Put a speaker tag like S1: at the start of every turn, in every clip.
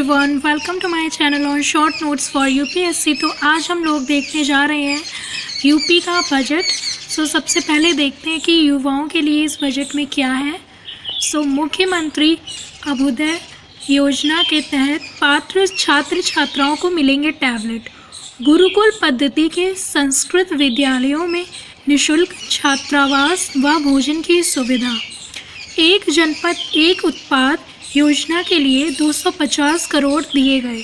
S1: Everyone, welcome to my channel on short notes for UPSC. तो आज हम लोग देखने जा रहे हैं यूपी का बजट। सबसे पहले देखते हैं कि युवाओं के लिए इस बजट में क्या है। मुख्यमंत्री अभ्युदय योजना के तहत पात्र छात्र छात्राओं को मिलेंगे टैबलेट। गुरुकुल पद्धति के संस्कृत विद्यालयों में निःशुल्क छात्रावास व भोजन की सुविधा। एक जनपद एक उत्पाद योजना के लिए 250 करोड़ दिए गए।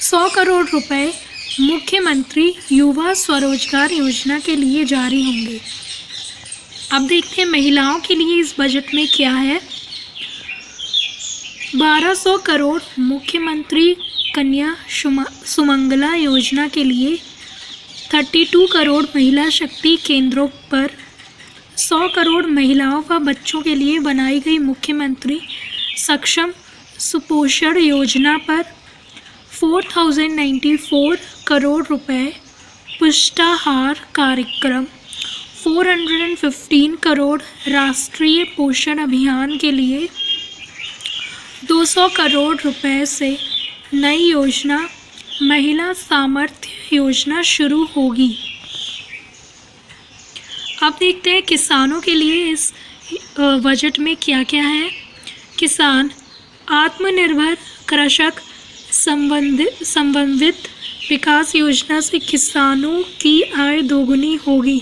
S1: 100 करोड़ रुपए मुख्यमंत्री युवा स्वरोजगार योजना के लिए जारी होंगे। अब देखते हैं महिलाओं के लिए इस बजट में क्या है। 1200 करोड़ मुख्यमंत्री कन्या सुमंगला योजना के लिए। 32 करोड़ महिला शक्ति केंद्रों पर। 100 करोड़ महिलाओं व बच्चों के लिए बनाई गई मुख्यमंत्री सक्षम सुपोषण योजना पर। 4094 करोड़ रुपए पुष्टाहार कार्यक्रम। 415 करोड़ राष्ट्रीय पोषण अभियान के लिए। 200 करोड़ रुपए से नई योजना महिला सामर्थ्य योजना शुरू होगी। अब देखते हैं किसानों के लिए इस बजट में क्या क्या है। किसान आत्मनिर्भर कृषक समन्वित विकास योजना से किसानों की आय दोगुनी होगी।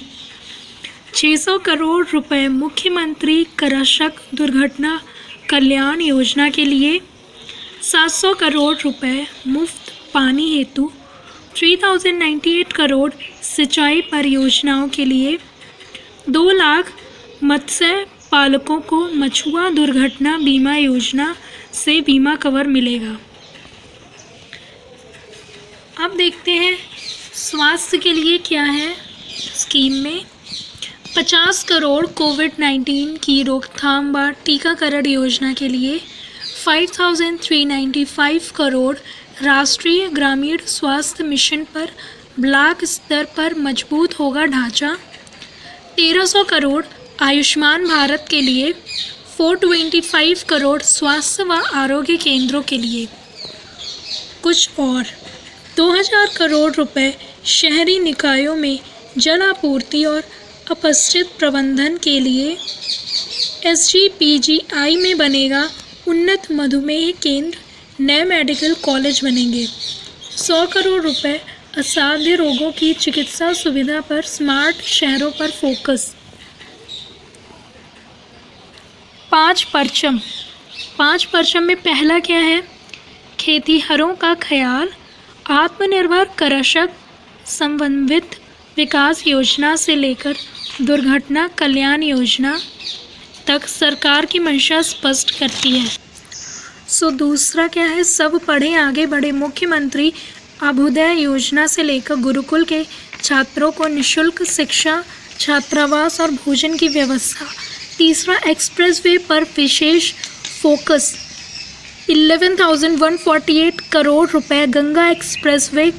S1: 600 करोड़ रुपए मुख्यमंत्री कृषक दुर्घटना कल्याण योजना के लिए। 700 करोड़ रुपए मुफ्त पानी हेतु। 3098 करोड़ सिंचाई परियोजनाओं के लिए। 2 लाख मत्स्य पालकों को मछुआ दुर्घटना बीमा योजना से बीमा कवर मिलेगा। अब देखते हैं स्वास्थ्य के लिए क्या है स्कीम में। 50 करोड़ कोविड-19 की रोकथाम व टीकाकरण योजना के लिए। 5395 करोड़ राष्ट्रीय ग्रामीण स्वास्थ्य मिशन पर। ब्लॉक स्तर पर मजबूत होगा ढांचा। 1300 करोड़ आयुष्मान भारत के लिए। 425 करोड़ स्वास्थ्य व आरोग्य केंद्रों के लिए। कुछ और 2000 करोड़ रुपए शहरी निकायों में जल आपूर्ति और अपशिष्ट प्रबंधन के लिए। SGPGI में बनेगा उन्नत मधुमेह केंद्र। नए मेडिकल कॉलेज बनेंगे। 100 करोड़ रुपए असाध्य रोगों की चिकित्सा सुविधा पर। स्मार्ट शहरों पर फोकस। 5 परचम में पहला क्या है। खेतीहरों का ख्याल। आत्मनिर्भर कृषक समन्वित विकास योजना से लेकर दुर्घटना कल्याण योजना तक सरकार की मंशा स्पष्ट करती है। दूसरा क्या है। सब पढ़ें आगे बढ़े। मुख्यमंत्री अभ्युदय योजना से लेकर गुरुकुल के छात्रों को निःशुल्क शिक्षा छात्रावास और भोजन की व्यवस्था। तीसरा एक्सप्रेसवे पर विशेष फोकस। 11,148 करोड़ रुपए गंगा एक्सप्रेसवे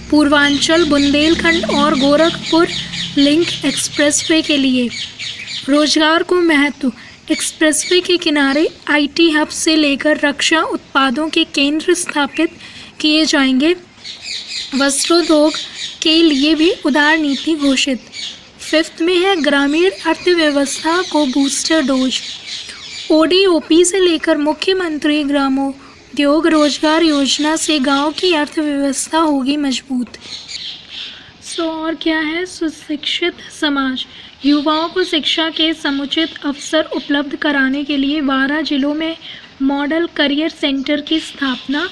S1: पूर्वांचल बुंदेलखंड और गोरखपुर लिंक एक्सप्रेसवे के लिए। रोजगार को महत्व। एक्सप्रेसवे के किनारे IT हब से लेकर रक्षा उत्पादों के केंद्र स्थापित किए जाएंगे। वस्त्रोद्योग के लिए भी उदार नीति घोषित। 5th में है ग्रामीण अर्थव्यवस्था को बूस्टर डोज। ODOP से लेकर मुख्यमंत्री ग्रामोद्योग रोजगार योजना से गांव की अर्थव्यवस्था होगी मजबूत। और क्या है। सुशिक्षित समाज। युवाओं को शिक्षा के समुचित अवसर उपलब्ध कराने के लिए 12 जिलों में मॉडल करियर सेंटर की स्थापना।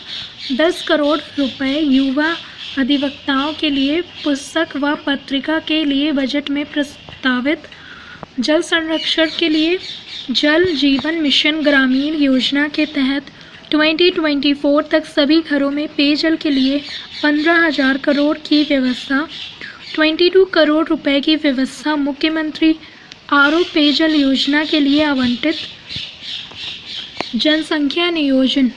S1: 10 करोड़ रुपए युवा अधिवक्ताओं के लिए पुस्तक व पत्रिका के लिए बजट में प्रस्तावित। जल संरक्षण के लिए जल जीवन मिशन ग्रामीण योजना के तहत 2024 तक सभी घरों में पेयजल के लिए 15,000 करोड़ की व्यवस्था। 22 करोड़ रुपए की व्यवस्था मुख्यमंत्री RO पेयजल योजना के लिए आवंटित। जनसंख्या नियोजन।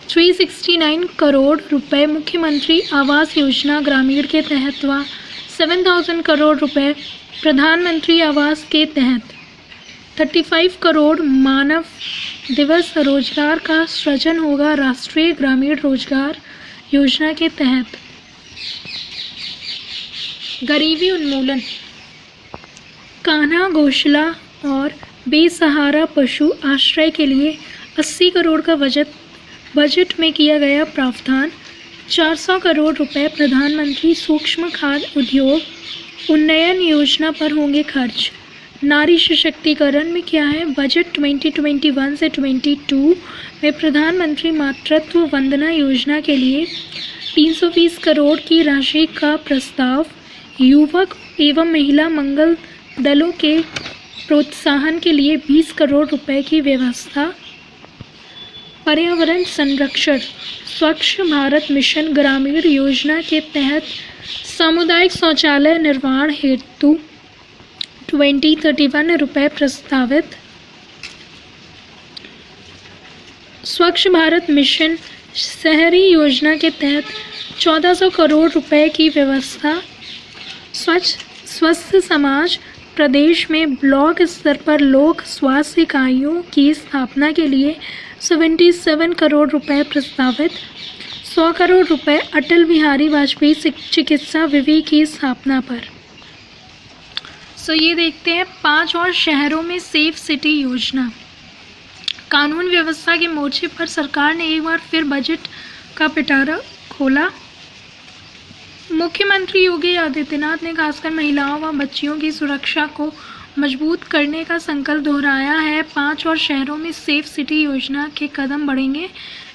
S1: 369 करोड़ रुपए मुख्यमंत्री आवास योजना ग्रामीण के तहत व 7,000 करोड़ रुपए प्रधानमंत्री आवास के तहत। 35 करोड़ मानव दिवस रोजगार का सृजन होगा राष्ट्रीय ग्रामीण रोजगार योजना के तहत। गरीबी उन्मूलन, कान्हा गौशाला और बेसहारा पशु आश्रय के लिए 80 करोड़ का बजट में किया गया प्रावधान। 400 करोड़ रुपए प्रधानमंत्री सूक्ष्म खाद्य उद्योग उन्नयन योजना पर होंगे खर्च। नारी सशक्तिकरण में क्या है, बजट 2021 से 22 में प्रधानमंत्री मातृत्व वंदना योजना के लिए 320 करोड़ की राशि का प्रस्ताव। युवक एवं महिला मंगल दलों के प्रोत्साहन के लिए 20 करोड़ रुपए की व्यवस्था। पर्यावरण संरक्षण, स्वच्छ भारत मिशन ग्रामीण योजना के तहत सामुदायिक शौचालय निर्माण हेतु 2031 रुपए प्रस्तावित। स्वच्छ भारत मिशन शहरी योजना के तहत 1400 करोड़ रुपए की व्यवस्था। स्वस्थ समाज, प्रदेश में ब्लॉक स्तर पर लोक स्वास्थ्य इकाइयों की स्थापना के लिए 77 करोड़ रुपए प्रस्तावित। 100 करोड़ रुपए अटल बिहारी वाजपेयी चिकित्सा विवि की स्थापना पर। ये देखते हैं 5 और शहरों में सेफ सिटी योजना। कानून व्यवस्था के मोर्चे पर सरकार ने एक बार फिर बजट का पिटारा खोला। मुख्यमंत्री योगी आदित्यनाथ ने खासकर महिलाओं व बच्चियों की सुरक्षा को मजबूत करने का संकल्प दोहराया है। 5 और शहरों में सेफ सिटी योजना के कदम बढ़ेंगे।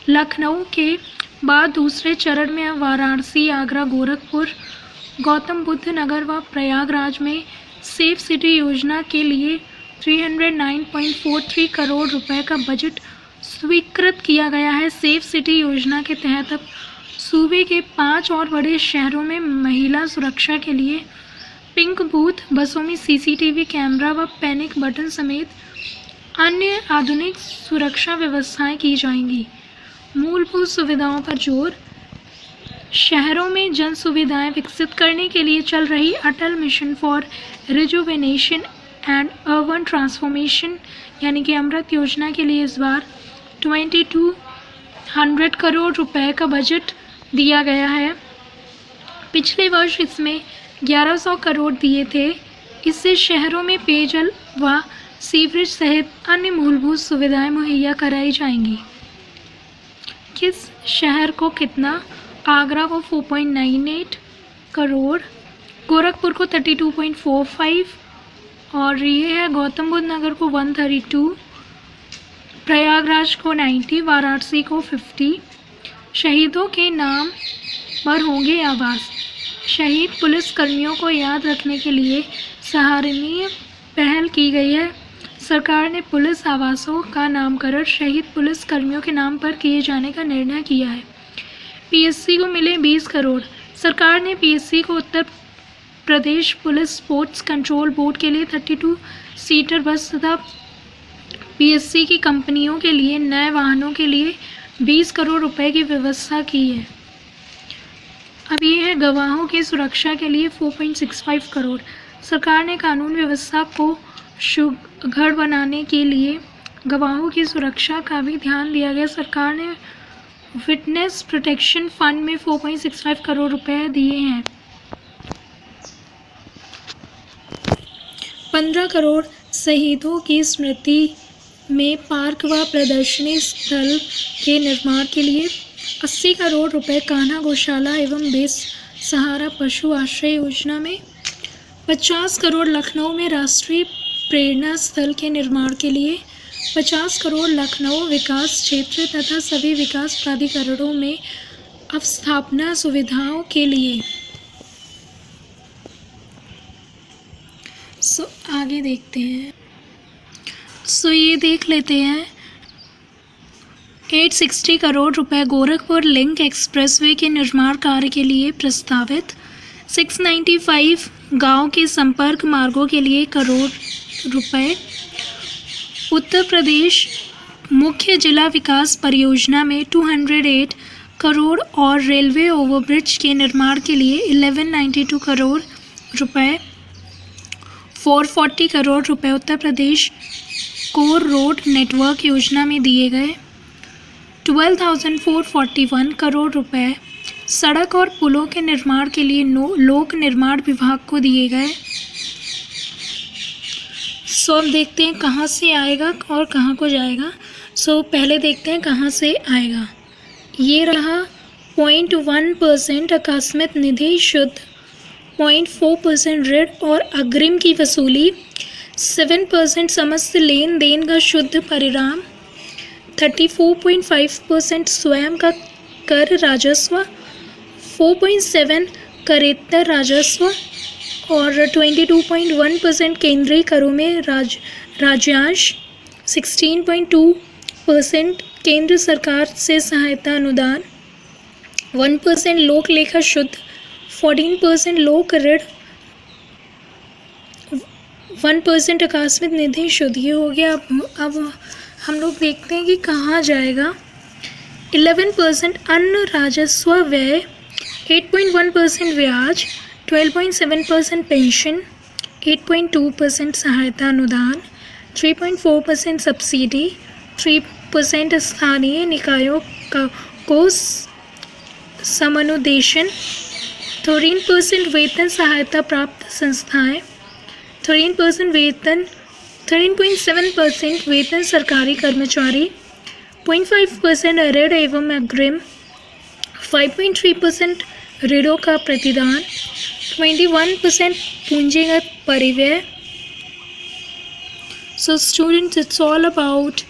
S1: लखनऊ के बाद दूसरे चरण में वाराणसी, आगरा, गोरखपुर, गौतम बुद्ध नगर व प्रयागराज में सेफ सिटी योजना के लिए 309.43 करोड़ रुपए का बजट स्वीकृत किया गया है। सेफ सिटी योजना के तहत अब सूबे के 5 और बड़े शहरों में महिला सुरक्षा के लिए पिंक बूथ, बसों में CCTV कैमरा व पैनिक बटन समेत अन्य आधुनिक सुरक्षा व्यवस्थाएं की जाएंगी। मूलभूत सुविधाओं पर जोर, शहरों में जन सुविधाएं विकसित करने के लिए चल रही Atal mission for rejuvenation and urban transformation यानी कि अमृत योजना के लिए इस बार 2200 करोड़ रुपए का बजट दिया गया है। पिछले वर्ष इसमें 1100 करोड़ दिए थे। इससे शहरों में पेयजल व सीवरेज सहित अन्य मूलभूत सुविधाएं मुहैया कराई जाएंगी। किस शहर को कितना, आगरा को 4.98 करोड़, गोरखपुर को 32.45 और ये है गौतम बुद्ध नगर को 132, प्रयागराज को 90, वाराणसी को 50। शहीदों के नाम पर होंगे आवास। शहीद पुलिस कर्मियों को याद रखने के लिए सराहनीय पहल की गई है। सरकार ने पुलिस आवासों का नामकरण शहीद पुलिस कर्मियों के नाम पर किए जाने का निर्णय किया है। PSC को मिले 20 करोड़। सरकार ने PSC को Uttar Pradesh police sports control board के लिए 32 सीटर बस तथा PSC की कंपनियों के लिए नए वाहनों के लिए 20 करोड़ रुपए की व्यवस्था की है। अब ये है गवाहों की सुरक्षा के लिए 4.65 करोड़। सरकार ने कानून व्यवस्था को सुदृढ़ बनाने के लिए गवाहों की सुरक्षा का भी ध्यान दिया गया। सरकार ने विटनेस प्रोटेक्शन फंड में 4.65 करोड़ रुपए दिए हैं। 15 करोड़ शहीदों की स्मृति में पार्क व प्रदर्शनी स्थल के निर्माण के लिए। 80 करोड़ रुपए कान्हा गौशाला एवं बेसहारा पशु आश्रय योजना में। 50 करोड़ लखनऊ में राष्ट्रीय प्रेरणा स्थल के निर्माण के लिए। 50 करोड़ लखनऊ विकास क्षेत्र तथा सभी विकास प्राधिकरणों में अवस्थापना सुविधाओं के लिए। आगे देखते हैं। ये देख लेते हैं 860 करोड़ रुपए गोरखपुर लिंक एक्सप्रेसवे के निर्माण कार्य के लिए प्रस्तावित। 695 गांव के संपर्क मार्गों के लिए करोड़ रुपए। उत्तर प्रदेश मुख्य जिला विकास परियोजना में 208 करोड़ और रेलवे ओवरब्रिज के निर्माण के लिए 1192 करोड़ रुपए। 440 करोड़ रुपए Uttar Pradesh core road network योजना में दिए गए 12,441 करोड़ रुपए सड़क और पुलों के निर्माण के लिए लोक निर्माण विभाग को दिए गए। सो अब देखते हैं कहाँ से आएगा और कहाँ को जाएगा। सो पहले देखते हैं कहाँ से आएगा। ये रहा 0.1% आकस्मिक निधि शुद्ध, 0.4% ऋण और अग्रिम की वसूली, 7% समस्त लेन देन का शुद्ध परिणाम, 34.5% स्वयं का कर राजस्व, 4.7 करेत्तर राजस्व और 22.1% केंद्रीय करों में राज्यांश, 16.2% केंद्र सरकार से सहायता अनुदान, 1% लोक लेखा शुद्ध, 14% लोक ऋण, 1% आकस्मिक निधि शुद्ध। ये हो गया। अब हम लोग देखते हैं कि कहाँ जाएगा। 11% अन्न राजस्व व्यय, 8.1% ब्याज, 12.7% पेंशन, 8.2% सहायता अनुदान, 3.4% सब्सिडी, 3% स्थानीय निकायों को समनुदेशन, 13% वेतन सहायता प्राप्त संस्थाएं, 13.7% वेतन सरकारी कर्मचारी, 0.5% ऋण एवं अग्रिम, 5.3% ऋणों का प्रतिदान, 21% पूंजीगत परिव्यय। So students, it's all about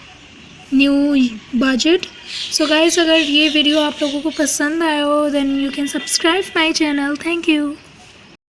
S1: new budget. So guys, अगर ये वीडियो आप लोगों को पसंद आया हो then you can subscribe my channel. Thank you.